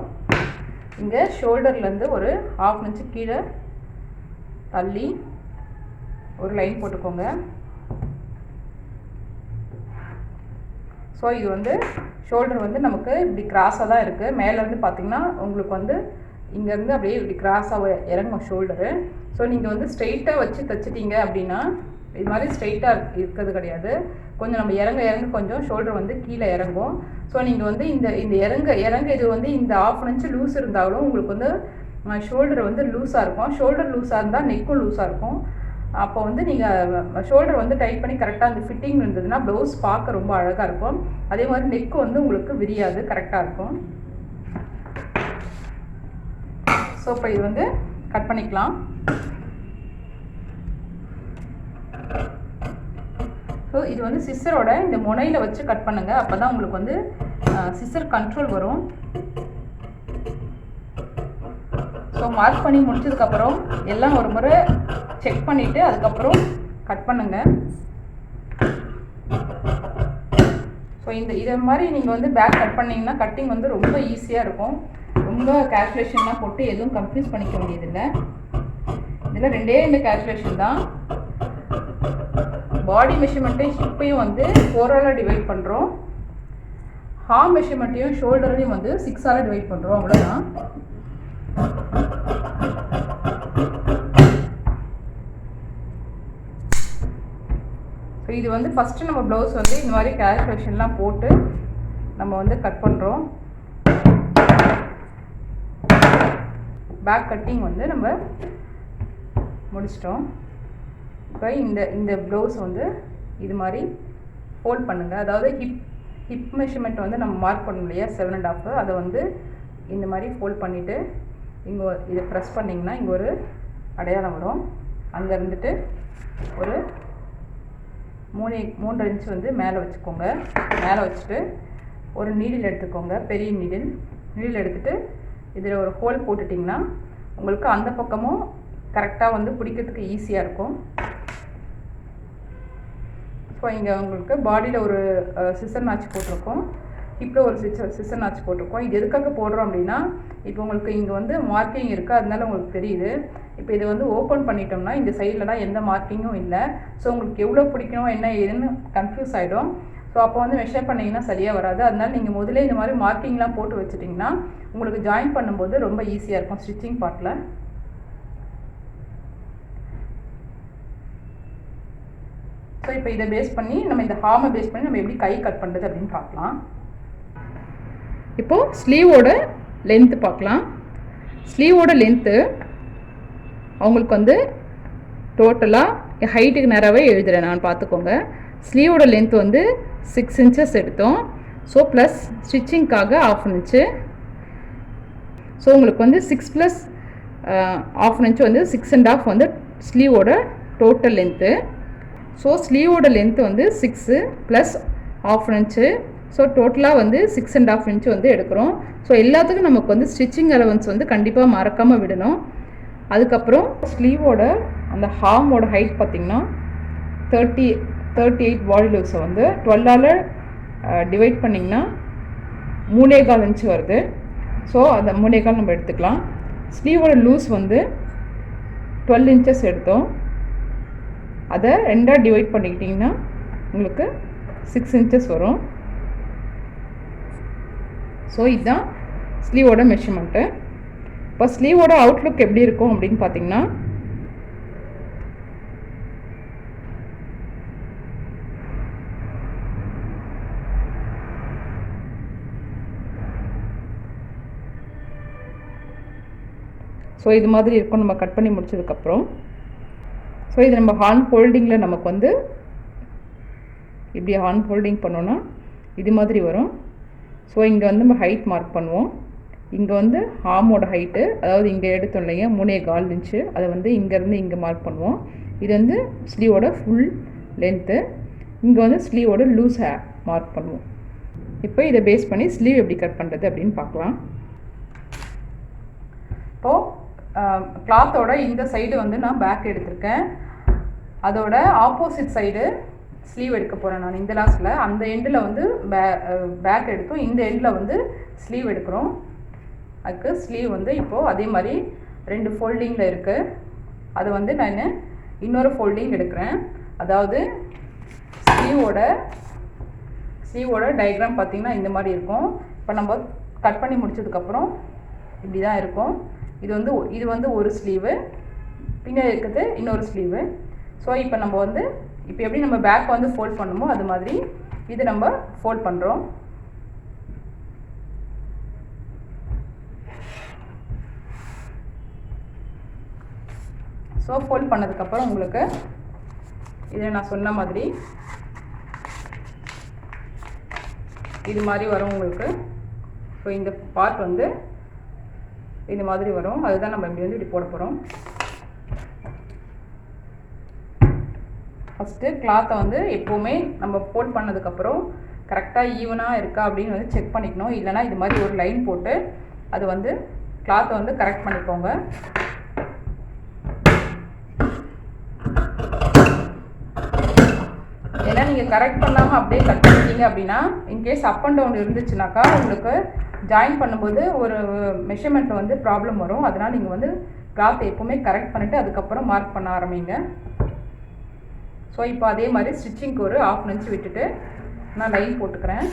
இங்கே ஷோல்டர்லேருந்து ஒரு 1/2 இன்ச்சு கீழே தள்ளி ஒரு லைன் போட்டுக்கோங்க. ஸோ இது வந்து ஷோல்டர் வந்து நமக்கு இப்படி கிராஸாக தான் இருக்குது. மேலேருந்து பார்த்திங்கன்னா உங்களுக்கு வந்து இங்கேருந்து அப்படியே இப்படி கிராஸாக இறங்கும் ஷோல்டரு. ஸோ நீங்கள் வந்து ஸ்ட்ரெயிட்டாக வச்சு தைச்சிட்டிங்க அப்படின்னா இது மாதிரி ஸ்ட்ரெயிட்டாக இருக்கிறது கிடையாது. கொஞ்சம் நம்ம இறங்க கொஞ்சம் ஷோல்டர் வந்து கீழே இறங்கும். ஸோ நீங்கள் வந்து இந்த இறங்க இது வந்து இந்த 1/2 இன்ச்சு லூஸ் இருந்தாலும் உங்களுக்கு வந்து ஷோல்டர் வந்து லூஸாக இருக்கும். ஷோல்டர் லூஸாக இருந்தால் நெக்கும் லூஸாக இருக்கும். அப்போ வந்து நீங்கள் ஷோல்டர் வந்து டைட் பண்ணி கரெக்டாக அந்த ஃபிட்டிங் இருந்ததுன்னா ப்ளவுஸ் பார்க்க ரொம்ப அழகாக இருக்கும். அதே மாதிரி நெக்கு வந்து உங்களுக்கு விரியாது, கரெக்டாக இருக்கும். ஸோ இப்போ இது வந்து கட் பண்ணிக்கலாம். ஸோ இது வந்து சிசரோட இந்த முனையில் வச்சு கட் பண்ணுங்கள். அப்போ தான் உங்களுக்கு வந்து சிசர் கண்ட்ரோல் வரும். ஸோ மார்க் பண்ணி முடிச்சதுக்கப்புறம் எல்லாம் ஒரு முறை செக் பண்ணிவிட்டு அதுக்கப்புறம் கட் பண்ணுங்கள். ஸோ இதை மாதிரி நீங்கள் வந்து பேக் கட் பண்ணிங்கன்னா கட்டிங் வந்து ரொம்ப ஈஸியாக இருக்கும். ரொம்ப கால்குலேஷன்லாம் போட்டு எதுவும் கன்ஃபியூஸ் பண்ணிக்க வேண்டியதில்லை. இதில் 2 கால்குலேஷன் தான். பாடி மெஷர்மெண்ட்டையும் ஹிப்பையும் வந்து 4ஆல் டிவைட் பண்ணுறோம். ஹார்ம் மெஷர்மெண்ட்டையும் ஷோல்டரையும் வந்து 6ஆல் டிவைட் பண்ணுறோம். அவ்வளோதான். ஸோ இது வந்து ஃபஸ்ட்டு நம்ம ப்ளவுஸ் வந்து இந்த மாதிரி கால்குலேஷன்லாம் போட்டு நம்ம வந்து கட் பண்ணுறோம். பேக் கட்டிங் வந்து நம்ம முடிச்சிட்டோம். இப்போ இந்த ப்ளவுஸ் வந்து இது மாதிரி ஃபோல்ட் பண்ணுங்கள். அதாவது ஹிப் மெஷர்மெண்ட் வந்து நம்ம மார்க் பண்ணோம் இல்லையா 7.5, அதை வந்து இந்த மாதிரி ஃபோல்ட் பண்ணிவிட்டு இங்கே இதை ப்ரெஸ் பண்ணிங்கன்னா இங்கே ஒரு அடையாளம் வரும். அங்கே இருந்துட்டு ஒரு 3.5 இன்ச்சு வந்து மேலே வச்சுக்கோங்க. மேலே வச்சுட்டு ஒரு நீடில் எடுத்துக்கோங்க, பெரிய நீடில் எடுத்துகிட்டு இதில் ஒரு ஹோல் போட்டுட்டிங்கன்னா உங்களுக்கு அந்த பக்கமும் கரெக்டாக வந்து பிடிக்கிறதுக்கு ஈஸியாக இருக்கும். ஸோ இங்கே உங்களுக்கு பாடியில் ஒரு சிசர் நாச்சு போட்டிருக்கோம், ஹிப்பில் ஒரு சிசர் நாச்சு போட்டிருக்கோம். இது எதுக்காக போடுறோம் அப்படின்னா இப்போ உங்களுக்கு இங்கே வந்து மார்க்கிங் இருக்குது, அதனால உங்களுக்கு தெரியுது. இப்போ இதை வந்து ஓப்பன் பண்ணிட்டோம்னா இந்த சைட்லலாம் எந்த மார்க்கிங்கும் இல்லை. ஸோ உங்களுக்கு எவ்வளோ பிடிக்கணும் என்ன ஏதுன்னு கன்ஃபியூஸ் ஆகிடும். ஸோ அப்போ வந்து மெஷர் பண்ணிங்கன்னா சரியாக வராது. அதனால் நீங்கள் முதலே இந்த மாதிரி மார்க்கிங்லாம் போட்டு வச்சுட்டிங்கன்னா உங்களுக்கு ஜாயின் பண்ணும்போது ரொம்ப ஈஸியாக இருக்கும் ஸ்டிச்சிங் பார்ட்டில். ஸோ இப்போ இதை பேஸ் பண்ணி நம்ம இந்த ஹார்மை பேஸ் பண்ணி நம்ம எப்படி கை கட் பண்ணுறது அப்படின்னு பார்க்கலாம். இப்போது ஸ்லீவோட லென்த்து பார்க்கலாம். ஸ்லீவோட லென்த்து அவங்களுக்கு வந்து டோட்டலாக ஹைட்டுக்கு நேராகவே எழுதுகிறேன் நான், பார்த்துக்கோங்க. ஸ்லீவோட லென்த் வந்து 6 இன்ச்சஸ் எடுத்தோம். ஸோ ப்ளஸ் ஸ்டிச்சிங்க்காக 1/2 இன்ச்சு. ஸோ உங்களுக்கு வந்து 6 + 1/2 இன்ச்சு வந்து 6.5 வந்து ஸ்லீவோட டோட்டல் லென்த்து. ஸோ ஸ்லீவோட லென்த்து வந்து 6 + 1/2 இன்ச்சு. ஸோ டோட்டலாக வந்து 6.5 இன்ச்சு வந்து எடுக்கிறோம். ஸோ எல்லாத்துக்கும் நமக்கு வந்து ஸ்டிச்சிங் அலவன்ஸ் வந்து கண்டிப்பாக மறக்காமல் விடணும். அதுக்கப்புறம் ஸ்லீவோட அந்த ஹார்மோட ஹைட் பார்த்திங்கன்னா 38 பாடி லூஸை வந்து 12ஆல் டிவைட் பண்ணிங்கன்னா 3.25 இன்ச்சு வருது. ஸோ அந்த 3.25 நம்ம எடுத்துக்கலாம். ஸ்லீவோட லூஸ் வந்து 12 இன்ச்சஸ் எடுத்தோம். அதை 2ஆக டிவைட் பண்ணிக்கிட்டிங்கன்னா உங்களுக்கு 6 இன்ச்சஸ் வரும். ஸோ இதுதான் ஸ்லீவோட மெஷர்மெண்ட்டு. இப்போ ஸ்லீவோட அவுட்லுக் எப்படி இருக்கும் அப்படின்னு பார்த்தீங்கன்னா ஸோ இது மாதிரி இருக்கும் நம்ம கட் பண்ணி முடிச்சதுக்கப்புறம். ஸோ இது நம்ம ஹார்ன் ஹோல்டிங்கில் நமக்கு வந்து இப்படி ஹார்ன் ஹோல்டிங் பண்ணோன்னா இது மாதிரி வரும். ஸோ இங்கே வந்து நம்ம ஹைட் மார்க் பண்ணுவோம். இங்கே வந்து ஆர்மோட ஹைட்டு, அதாவது இங்கே எடுத்தோம் இல்லையா 3.25 இன்ச்சு, அதை வந்து இங்கேருந்து இங்கே மார்க் பண்ணுவோம். இது வந்து ஸ்லீவோட ஃபுல் லென்த்து. இங்கே வந்து ஸ்லீவோட லூஸ் மார்க் பண்ணுவோம். இப்போ இதை பேஸ் பண்ணி ஸ்லீவ் எப்படி கட் பண்ணுறது அப்படின்னு பார்க்கலாம். இப்போது கிளாத்தோட இந்த சைடு வந்து நான் பேக் எடுத்திருக்கேன். அதோட ஆப்போசிட் சைடு ஸ்லீவ் எடுக்க போகிறேன் நான். இந்த லாஸ்ட்டில் அந்த எண்டில் வந்து பேக் எடுத்தோம், இந்த எண்டில் வந்து ஸ்லீவ் எடுக்கிறோம். அதுக்கு ஸ்லீவ் வந்து இப்போது அதே மாதிரி 2 ஃபோல்டிங்கில் இருக்குது. அது வந்து நான் இன்னொரு ஃபோல்டிங் எடுக்கிறேன். அதாவது ஸ்லீவோட டயக்ராம் பார்த்திங்கன்னா இந்த மாதிரி இருக்கும். இப்போ நம்ம கட் பண்ணி முடிச்சதுக்கப்புறம் இப்படி தான் இருக்கும். இது வந்து ஒரு ஸ்லீவு, பின்னாடி இருக்கிறது இன்னொரு ஸ்லீவு. ஸோ இப்போ நம்ம வந்து இப்போ எப்படி நம்ம பேக் வந்து ஃபோல்ட் பண்ணுமோ அது மாதிரி இது நம்ம ஃபோல்ட் பண்ணுறோம். ஸோ ஃபோல்ட் பண்ணதுக்கப்புறம் உங்களுக்கு இதை நான் சொன்ன மாதிரி இது மாதிரி வரும் உங்களுக்கு. ஸோ இந்த பார்ட் வந்து இது மாதிரி வரும். அதுதான் நம்ம இப்படி வந்து இப்படி போட போகிறோம். ஃபஸ்ட்டு கிளாத்தை வந்து எப்போவுமே நம்ம ஃபோல்ட் பண்ணதுக்கப்புறம் கரெக்டாக ஈவனாக இருக்கா அப்படின்னு வந்து செக் பண்ணிக்கணும். இல்லைனா இது மாதிரி ஒரு லைன் போட்டு அது வந்து கிளாத்தை வந்து கரெக்ட் பண்ணிக்கோங்க. ஏன்னா நீங்கள் கரெக்ட் பண்ணாமல் அப்படியே கட் பண்ணிட்டீங்க அப்படின்னா இன்கேஸ் அப் அண்ட் டவுன் இருந்துச்சுனாக்கா உங்களுக்கு ஜாயின் பண்ணும்போது ஒரு மெஷர்மெண்ட் வந்து ப்ராப்ளம் வரும். அதனால் நீங்கள் வந்து கிளாத்தை எப்போவுமே கரெக்ட் பண்ணிவிட்டு அதுக்கப்புறம் மார்க் பண்ண ஆரம்பிங்க. ஸோ இப்போ அதே மாதிரி ஸ்டிச்சிங்க்கு ஒரு 1/2 இன்ச் விட்டுட்டு நான் லைன் போட்டுக்கிறேன்.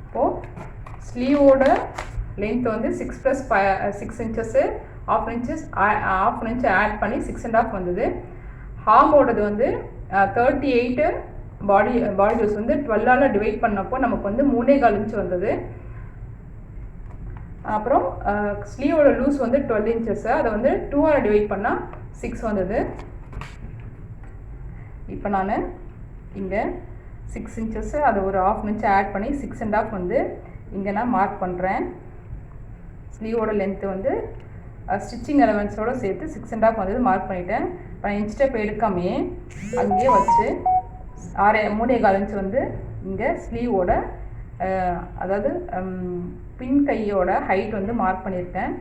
இப்போது ஸ்லீவோட லென்த் வந்து 6 + 6 இன்ச்சஸ்ஸு, 1/2 இன்ச் ஆட் பண்ணி 6.5 வந்தது. ஹார்மோடது வந்து 38 பாடி லூஸ் வந்து 12ஆல் டிவைட் பண்ணப்போ நமக்கு வந்து 3.25 இன்ச் வந்தது. அப்புறம் ஸ்லீவோட லூஸ் வந்து 12 இன்ச்சஸ்ஸு, அதை வந்து 2ஆல் டிவைட் பண்ணால் 6 வந்தது. இப்போ நான் இங்கே 6 இன்ச்சஸ்ஸு அதை ஒரு 1/2 இன்ச் ஆட் பண்ணி 6.5 வந்து இங்கே நான் மார்க் பண்ணுறேன். ஸ்லீவோட லென்த்து வந்து ஸ்டிச்சிங் எலமெண்ட்ஸோடு சேர்த்து 6.5 வந்தது மார்க் பண்ணிவிட்டேன். இப்போ நான் இன்ச் டேப் எடுக்காமையே அங்கேயே வச்சு 3.25 இன்ச் வந்து இங்கே ஸ்லீவோட அதாவது பின் கையோட ஹைட் வந்து மார்க் பண்ணியிருக்கேன்.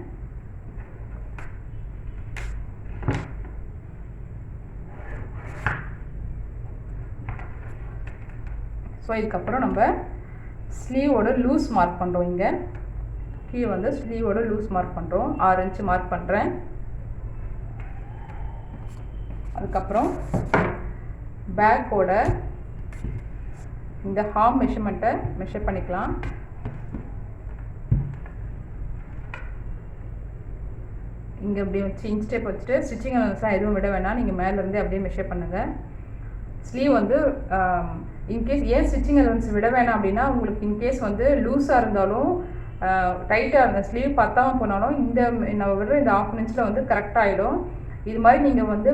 ஸோ இதுக்கப்புறம் நம்ம ஸ்லீவோட லூஸ் மார்க் பண்ணுறோம். இங்கே கீழே வந்து ஸ்லீவோட லூஸ் மார்க் பண்ணுறோம். 6 இன்ச்சு மார்க் பண்ணுறேன். அதுக்கப்புறம் பேக்கோட இந்த ஹார்ம் மெஷர்மெண்ட்டை மெஷர் பண்ணிக்கலாம். இங்கே அப்படியே வச்சு இன்ச் டேப் வச்சுட்டு ஸ்டிச்சிங் அலவன்ஸ்லாம் எதுவும் விட வேணாம், நீங்கள் மேலேருந்து அப்படியே மெஷர் பண்ணுங்கள். ஸ்லீவ் வந்து இன்கேஸ் ஏன் ஸ்டிச்சிங் அலவன்ஸ் விட வேணாம் அப்படின்னா உங்களுக்கு இன்கேஸ் வந்து லூஸாக இருந்தாலும் டைட்டாக இருந்த ஸ்லீவ் பத்தாமல் போனாலும் நம்ம விடுற இந்த 1/2 இன்ச்சில் வந்து கரெக்டாகிடும். இது மாதிரி நீங்கள் வந்து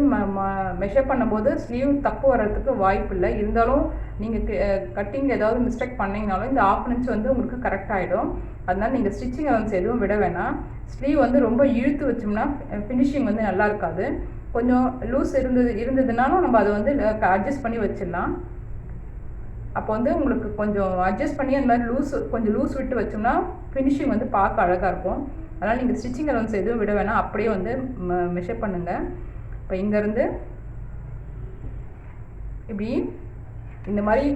மெஷர் பண்ணும்போது ஸ்லீவ் தப்பு வர்றதுக்கு வாய்ப்பு இல்லை. இருந்தாலும் நீங்கள் கட்டிங்கில் ஏதாவது மிஸ்டேக் பண்ணிங்கனாலும் இந்த 1/2 இன்ச் வந்து உங்களுக்கு கரெக்டாகிடும். அதனால் நீங்கள் ஸ்டிச்சிங் அலவன்ஸ் எதுவும் விட வேணாம். ஸ்லீவ் வந்து ரொம்ப இழுத்து வச்சோம்னா ஃபினிஷிங் வந்து நல்லா இருக்காது. கொஞ்சம் லூஸ் இருந்ததுனாலும் நம்ம அதை வந்து அட்ஜஸ்ட் பண்ணி வச்சிடலாம். அப்போ வந்து உங்களுக்கு கொஞ்சம் அட்ஜஸ்ட் பண்ணி அந்த மாதிரி கொஞ்சம் லூஸ் விட்டு வச்சோம்னா ஃபினிஷிங் வந்து பார்க்க அழகாக இருக்கும். அதனால் நீங்கள் ஸ்டிச்சிங் அலவன்ஸ் எதுவும் விட வேணாம், அப்படியே வந்து மெஷர் பண்ணுங்கள். இப்போ இங்கேருந்து இப்படி இந்த மாதிரி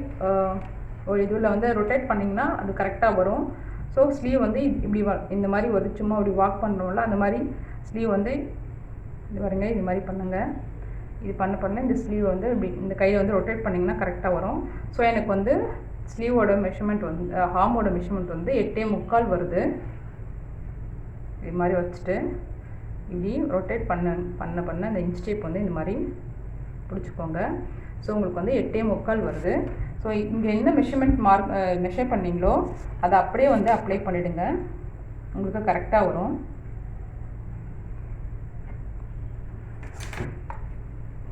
ஒரு இதில் வந்து ரொட்டேட் பண்ணிங்கன்னா அது கரெக்டாக வரும். ஸோ ஸ்லீவ் வந்து இப்படி இந்த மாதிரி ஒரு சும்மா இப்படி வாக் பண்ணுறோம்ல அந்த மாதிரி ஸ்லீவ் வந்து இது பாருங்க இது மாதிரி பண்ணுங்கள். இது பண்ண இந்த ஸ்லீவ் வந்து இப்படி இந்த கையை வந்து ரொட்டேட் பண்ணிங்கன்னா கரெக்டாக வரும். ஸோ எனக்கு வந்து ஸ்லீவோட மெஷர்மெண்ட் வந்து ஹார்மோட மெஷர்மெண்ட் வந்து 8.25 வருது. இது மாதிரி வச்சுட்டு இப்படி ரொட்டேட் பண்ண இந்த இன்ச் டேப் வந்து இந்த மாதிரி பிடிச்சிக்கோங்க. ஸோ உங்களுக்கு வந்து 8.25 வருது. ஸோ இங்கே என்ன மெஷர்மெண்ட் மெஷர் பண்ணிங்களோ அதை அப்படியே வந்து அப்ளை பண்ணிவிடுங்க. உங்களுக்கு கரெக்டாக வரும்.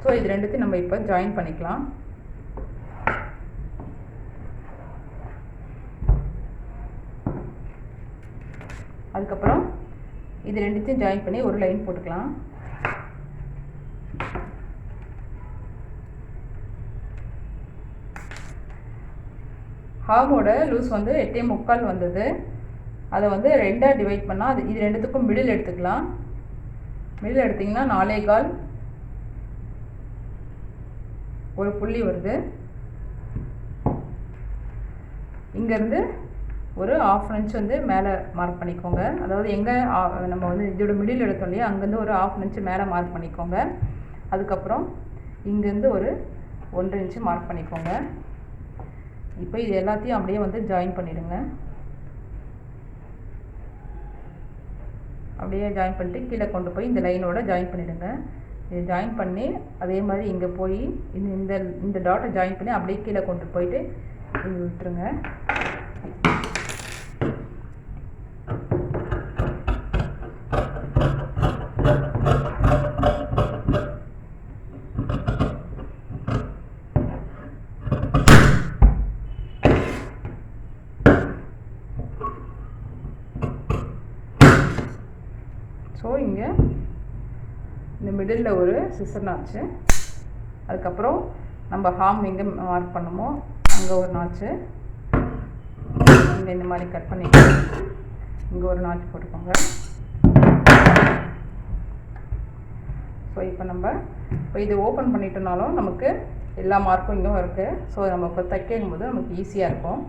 ஸோ இது ரெண்டுத்தையும் நம்ம இப்போ ஜாயின் பண்ணிக்கலாம். அதுக்கப்புறம் இது ரெண்டுத்தையும் ஜாயின் பண்ணி ஒரு லைன் போட்டுக்கலாம். ஹார்மோட லூஸ் வந்து 8.75 வந்தது. அதை வந்து 2ஆக டிவைட் பண்ணால் அது இது ரெண்டுத்துக்கும் மிடில் எடுத்துக்கலாம். மிடில் எடுத்திங்கன்னா 4.25 ஒரு புள்ளி வருது. இங்கேருந்து ஒரு 1/2 இன்ச் வந்து மேலே மார்க் பண்ணிக்கோங்க. அதாவது எங்கே நம்ம வந்து இதோட மிடில் எடுத்தோம் இல்லையா, அங்கேருந்து ஒரு 1/2 இன்ச் மேலே மார்க் பண்ணிக்கோங்க. அதுக்கப்புறம் இங்கேருந்து ஒரு 1.5 இன்ச்சு மார்க் பண்ணிக்கோங்க. இப்போ இது எல்லாத்தையும் அப்படியே வந்து ஜாயின் பண்ணிவிடுங்க. அப்படியே ஜாயின் பண்ணிட்டு கீழே கொண்டு போய் இந்த லைனோட ஜாயின் பண்ணிவிடுங்க. இது ஜாயின் பண்ணி அதே மாதிரி இங்கே போய் இந்த இந்த டாட்டை ஜாயின் பண்ணி அப்படியே கீழே கொண்டு போயிட்டு இங்கே விட்டுருங்க. ஸோ இங்கே இந்த மிடில் ஒரு சிசர் நாச்சு, அதுக்கப்புறம் நம்ம ஹார்ம் எங்கே மார்க் பண்ணுமோ அங்கே ஒரு நாச்சு, இங்கே இந்த மாதிரி கட் பண்ணிட்டு இங்கே ஒரு நாச்சு போட்டுக்கோங்க. ஸோ இப்போ இது ஓப்பன் பண்ணிட்டோம்னாலும் நமக்கு எல்லா மார்க்கும் இங்கே இருக்குது. ஸோ நம்ம இப்போ தைக்கும் போது நமக்கு ஈஸியாக இருக்கும்.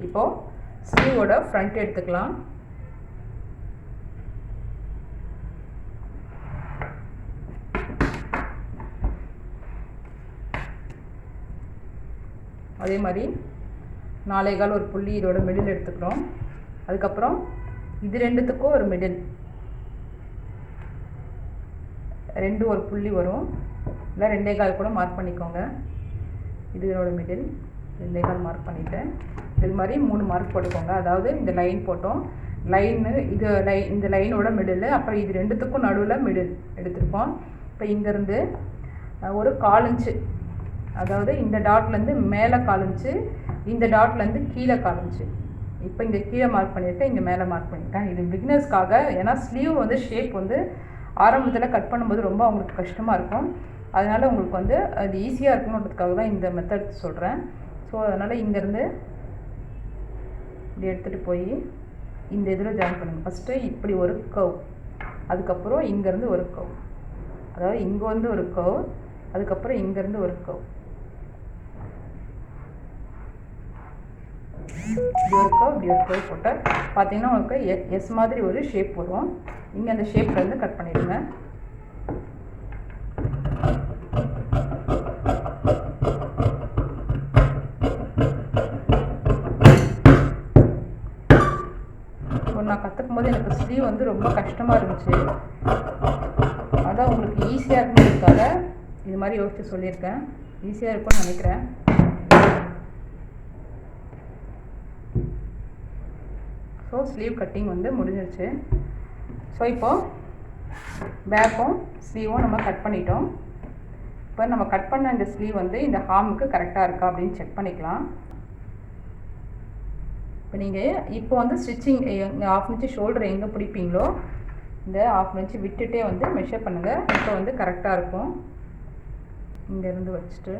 இப்போது ஸ்லீவோட ஃப்ரண்ட் எடுத்துக்கலாம். அதே மாதிரி 4.25 ஒரு புள்ளி இதோட மிடில் எடுத்துக்கிறோம். அதுக்கப்புறம் இது ரெண்டுத்துக்கும் ஒரு மிடில் 2 ஒரு புள்ளி வரும், இல்லை 2.25 கூட மார்க் பண்ணிக்கோங்க. இதோட மிடில் 2.25 மார்க் பண்ணிவிட்டேன். இது மாதிரி 3 மார்க் போட்டுக்கோங்க. அதாவது இந்த லைன் போட்டோம், இந்த லைனோட மிடில், அப்புறம் இது ரெண்டுத்துக்கும் நடுவில் மிடில் எடுத்துருக்கோம். இப்போ இங்கேருந்து ஒரு 1/4 இன்ச்சு, அதாவது இந்த டாட்லேருந்து மேலே 1/4 இன்ச்சு, இந்த டாட்லேருந்து கீழே 1/4 இன்ச்சு. இப்போ இங்கே கீழே மார்க் பண்ணியிருக்கேன், இங்கே மேலே மார்க் பண்ணியிருக்கேன். இது பிகினர்ஸ்க்காக. ஏன்னா ஸ்லீவ் வந்து ஷேப் வந்து ஆரம்பத்தில் கட் பண்ணும்போது ரொம்ப அவங்களுக்கு கஷ்டமாக இருக்கும். அதனால் உங்களுக்கு வந்து அது ஈஸியாக இருக்கணுன்றதுக்காக தான் இந்த மெத்தட் சொல்கிறேன். ஸோ அதனால் இங்கேருந்து இப்படி எடுத்துகிட்டு போய் இந்த இதில் ஜாயின் பண்ணுங்கள். ஃபஸ்ட்டு இப்படி ஒரு கர்வ், அதுக்கப்புறம் இங்கேருந்து ஒரு கர்வ், அதாவது இங்கே வந்து ஒரு கர்வ், அதுக்கப்புறம் இங்கேருந்து ஒரு கர்வ், இப்படி ஒரு கர்வ் போட்டால் பார்த்தீங்கன்னா உங்களுக்கு எஸ் மாதிரி ஒரு ஷேப் வரும். இங்கே அந்த ஷேப்லேருந்து கட் பண்ணிவிடுங்க. நான் கற்றுக்கும் போது எனக்கு ஸ்லீவ் வந்து ரொம்ப கஷ்டமாக இருந்துச்சு. அதான் உங்களுக்கு ஈஸியாக இருக்குன்றதுக்காக இது மாதிரி யோசிச்சு சொல்லியிருக்கேன். ஈஸியாக இருக்கும்னு நினைக்கிறேன். ஸோ ஸ்லீவ் கட்டிங் வந்து முடிஞ்சிருச்சு. ஸோ இப்போது பேக்கும் ஸ்லீவும் நம்ம கட் பண்ணிட்டோம். இப்போ நம்ம கட் பண்ண இந்த ஸ்லீவ் வந்து இந்த ஹார்முக்கு கரெக்டாக இருக்கா அப்படின்னு செக் பண்ணிக்கலாம். இப்போ நீங்கள் இப்போ வந்து ஸ்டிச்சிங் 1/2 இன்ச்சு ஷோல்டர் எங்கே பிடிப்பீங்களோ இந்த 1/2 இன்ச்சு விட்டுட்டே வந்து மெஷர் பண்ணுங்கள். இப்போ வந்து கரெக்டாக இருக்கும். இங்கேருந்து வச்சுட்டு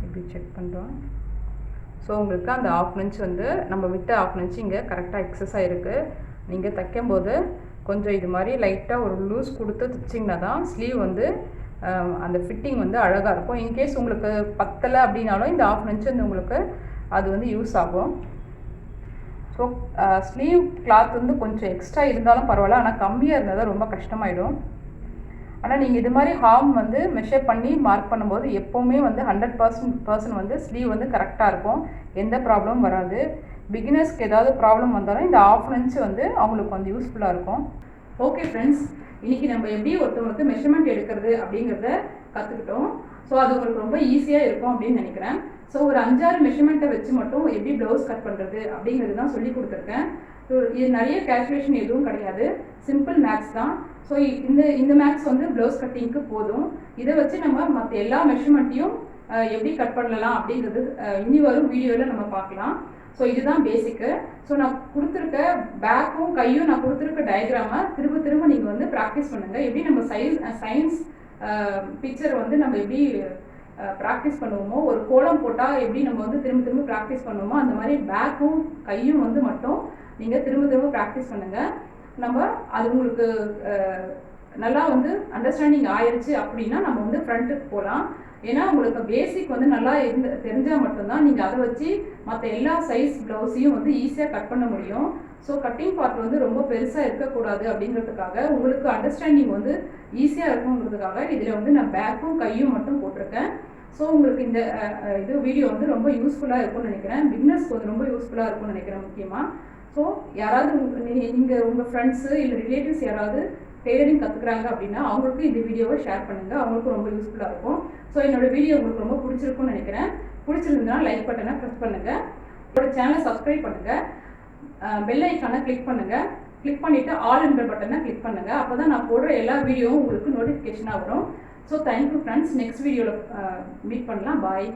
இப்படி செக் பண்ணுறோம். ஸோ உங்களுக்கு அந்த 1/2 இன்ச் வந்து நம்ம விட்ட 1/2 இன்ச்சு இங்கே கரெக்டாக எக்ஸஸாக இருக்குது. நீங்கள் தைக்கும்போது கொஞ்சம் இது மாதிரி லைட்டாக ஒரு லூஸ் கொடுத்து தைச்சிங்கன்னா தான் ஸ்லீவ் வந்து அந்த ஃபிட்டிங் வந்து அழகாக இருக்கும். இன்கேஸ் உங்களுக்கு பத்தலை அப்படின்னாலும் இந்த 1/2 இன்ச் வந்து உங்களுக்கு அது வந்து யூஸ் ஆகும். ஸோ ஸ்லீவ் கிளாத் வந்து கொஞ்சம் எக்ஸ்ட்ரா இருந்தாலும் பரவாயில்ல, ஆனால் கம்மியாக இருந்தால் தான் ரொம்ப கஷ்டமாயிடும். ஆனால் நீங்கள் இது மாதிரி ஹார்ம் வந்து மெஷர் பண்ணி மார்க் பண்ணும்போது எப்போவுமே வந்து 100% வந்து ஸ்லீவ் வந்து கரெக்டாக இருக்கும், எந்த ப்ராப்ளமும் வராது. பிகினர்ஸ்க்கு ஏதாவது ப்ராப்ளம் வந்தாலும் இந்த 1/2 இன்ச் வந்து அவங்களுக்கு வந்து யூஸ்ஃபுல்லாக இருக்கும். ஓகே ஃப்ரெண்ட்ஸ், இன்றைக்கி நம்ம எப்படி ஒருத்தவங்களுக்கு மெஷர்மெண்ட் எடுக்கிறது அப்படிங்கிறத கற்றுக்கிட்டோம். ஸோ அது உங்களுக்கு ரொம்ப ஈஸியாக இருக்கும் அப்படின்னு நினைக்கிறேன். ஸோ ஒரு 5-6 மெஷர்மெண்ட்டை வச்சு மட்டும் எப்படி ப்ளவுஸ் கட் பண்ணுறது அப்படிங்கிறது தான் சொல்லி கொடுத்துருக்கேன். இது நிறைய கேல்குலேஷன் எதுவும் கிடையாது, சிம்பிள் மேக்ஸ் தான். ஸோ இந்த மேக்ஸ் வந்து ப்ளவுஸ் கட்டிங்க்கு போதும். இதை வச்சு நம்ம மற்ற எல்லா மெஷர்மெண்ட்டையும் எப்படி கட் பண்ணலாம் அப்படிங்கிறது இனி வரும் வீடியோவில் நம்ம பார்க்கலாம். ஸோ இதுதான் பேசிக்கு. ஸோ நான் கொடுத்துருக்க பேக்கும் கையும் நான் கொடுத்துருக்க டயக்ராமை திரும்ப திரும்ப நீங்கள் வந்து ப்ராக்டிஸ் பண்ணுங்கள். எப்படி நம்ம சயின்ஸ் பிக்சரை வந்து நம்ம எப்படி ப்ராக்டிஸ் பண்ணுவோமோ, ஒரு கோலம் போட்டால் எப்படி நம்ம வந்து திரும்ப திரும்ப ப்ராக்டிஸ் பண்ணுவோமோ, அந்த மாதிரி பேக்கும் கையும் வந்து மட்டும் நீங்கள் திரும்ப திரும்ப ப்ராக்டிஸ் பண்ணுங்கள். நம்ம அது உங்களுக்கு நல்லா வந்து அண்டர்ஸ்டாண்டிங் ஆயிடுச்சு அப்படின்னா நம்ம வந்து ஃப்ரண்ட்டுக்கு போகலாம். ஏன்னா உங்களுக்கு பேசிக் வந்து நல்லா தெரிஞ்சால் மட்டும்தான் நீங்கள் அதை வச்சு மற்ற எல்லா சைஸ் ப்ளவுஸையும் வந்து ஈஸியாக கட் பண்ண முடியும். ஸோ கட்டிங் பார்ட் வந்து ரொம்ப பெருசாக இருக்கக்கூடாது அப்படிங்கிறதுக்காக, உங்களுக்கு அண்டர்ஸ்டாண்டிங் வந்து ஈஸியாக இருக்குங்கிறதுக்காக இதில் வந்து நான் பேக்கும் கையும் மட்டும் போட்டிருக்கேன். ஸோ உங்களுக்கு இந்த வீடியோ வந்து ரொம்ப யூஸ்ஃபுல்லாக இருக்கும்னு நினைக்கிறேன். பிகினர்ஸ்க்கு வந்து ரொம்ப யூஸ்ஃபுல்லாக இருக்கும்னு நினைக்கிறேன் முக்கியமாக. ஸோ யாராவது நீங்கள் உங்கள் ஃப்ரெண்ட்ஸு இல்லை ரிலேட்டிவ்ஸ் யாராவது டெய்லரிங் கற்றுக்குறாங்க அப்படின்னா அவங்களுக்கு இந்த வீடியோவை ஷேர் பண்ணுங்கள், அவங்களுக்கும் ரொம்ப யூஸ்ஃபுல்லாக இருக்கும். ஸோ என்னோடய வீடியோ உங்களுக்கு ரொம்ப பிடிச்சிருக்கும்னு நினைக்கிறேன். பிடிச்சிருந்ததுன்னா லைக் பட்டனை ப்ரெஸ் பண்ணுங்கள், என்னோடய சேனலை சப்ஸ்கிரைப் பண்ணுங்கள், பெல் ஐக்கானை கிளிக் பண்ணுங்கள், கிளிக் பண்ணிவிட்டு ஆல் என்ற பட்டனை கிளிக் பண்ணுங்கள். அப்போ தான் நான் போடுற எல்லா வீடியோவும் உங்களுக்கு நோட்டிஃபிகேஷனாக வரும். So thank you friends. நெக்ஸ்ட் வீடியோவில் மீட் பண்ணலாம். பாய்.